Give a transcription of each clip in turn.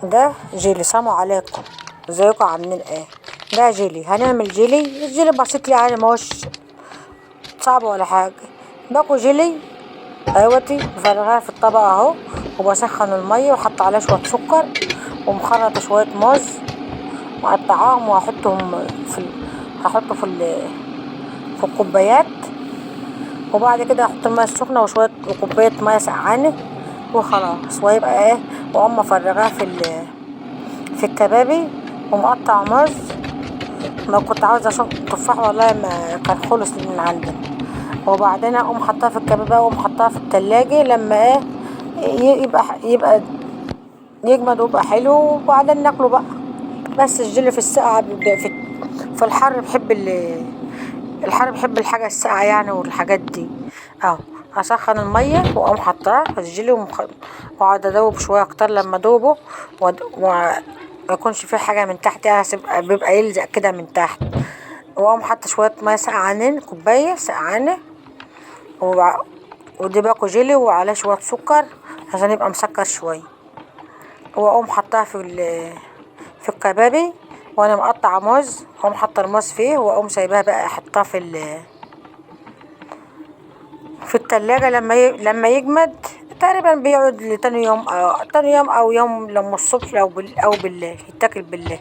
ده جيلي. سلام عليكم، ازيكم عاملين ايه؟ ده جيلي. هنعمل جيلي. الجيلي بسيط يعني، ماهوش صعب ولا حاجة. باكو جيلي اهوتي مفرغاه في الطبق اهو، وبسخن المية وحط عليه شوية سكر، ومخرطة شوية موز مقطعاهم، وهحطهم هحطه في الكوبايات. وبعد كده هحط المية السخنة وكوباية مية سقعانة وخلاص. ويبقى ايه، واقوم مفرغاه في الكبابي، ومقطع موز. ما كنت عاوزة اشوف تفاح والله، ما كان خلص من عندنا. وبعدين اقوم حطها في الكبابة، واقوم حطها في التلاجة لما ايه يبقى يجمد ويبقى حلو، وبعدين ناكله بقى. بس الجيلي في السقعة في الحر الحر بحب الحاجة الساقعة يعني، والحاجات دي اهو. هسخن المية واقوم حطاه الجيلي واقعد ادوب شوية اكتر. لما ادوبه ما يكونش فيه حاجة من تحت يعني، بيبقى يلزق كده من تحت. واقوم حاطة شوية مية سقعانين، كوباية سقعانة. ودي باكو جيلي وعليه شوية سكر عشان يبقى مسكر شوية. واقوم حطاها في الكبابي، وانا مقطعة موز. واقوم حاطة الموز فيه، واقوم سايباها بقى احطها في التلاجة لما يجمد. تقريبا بيقعد لتاني يوم، تاني يوم او يوم لما الصبح او بالليل يتاكل بالليل.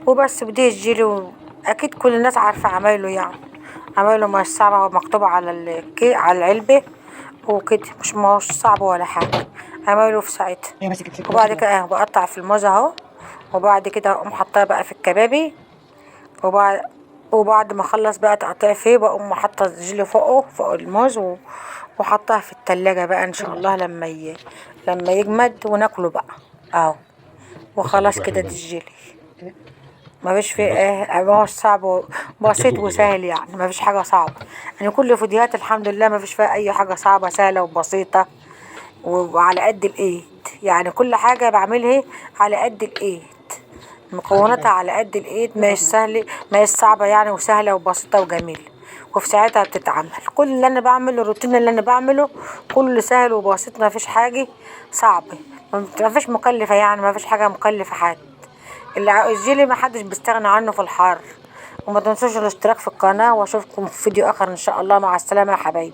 وبس بديه الجيلي. اكيد كل الناس عارفة عمايله يعني. عمايله مش صعبة، مكتوبة على العلبة وكده. مش ماهوش صعب ولا حاجة، عمايله في ساعتها. وبعد كده بقطع في الموز اهو. وبعد كده اقوم حطها بقى في الكبابي. وبعد ما اخلص بقى تقطيع فيه، بقوم حاطه الجيلي فوق الموز، وحطها في التلاجة بقى ان شاء الله لما يجمد وناكله بقى اهو. وخلاص كده دي الجيلي. ما فيش فيه ايه، ما هوش صعب، بسيط وسهل يعني. ما فيش حاجة صعبة يعني. كل فيديوهات الحمد لله ما فيش فيها اي حاجة صعبة، سهلة وبسيطة وعلى قد الايد يعني. كل حاجة بعملها على قد الايد، مكوناتها على قد الايد. ما هي سهلة، ما هي صعبة يعني، وسهلة وبسيطة وجميلة. وفي ساعتها بتتعمل. كل اللي انا بعمله، الروتين اللي انا بعمله كله سهل وبسيط. ما فيش حاجة صعبة، ما فيش مكلفة يعني. ما فيش حاجة مكلفة حد. الجيلي ما حدش بيستغنى عنه في الحر. وما تنسوش الاشتراك في القناة، واشوفكم في فيديو اخر ان شاء الله. مع السلامة يا حبايبي.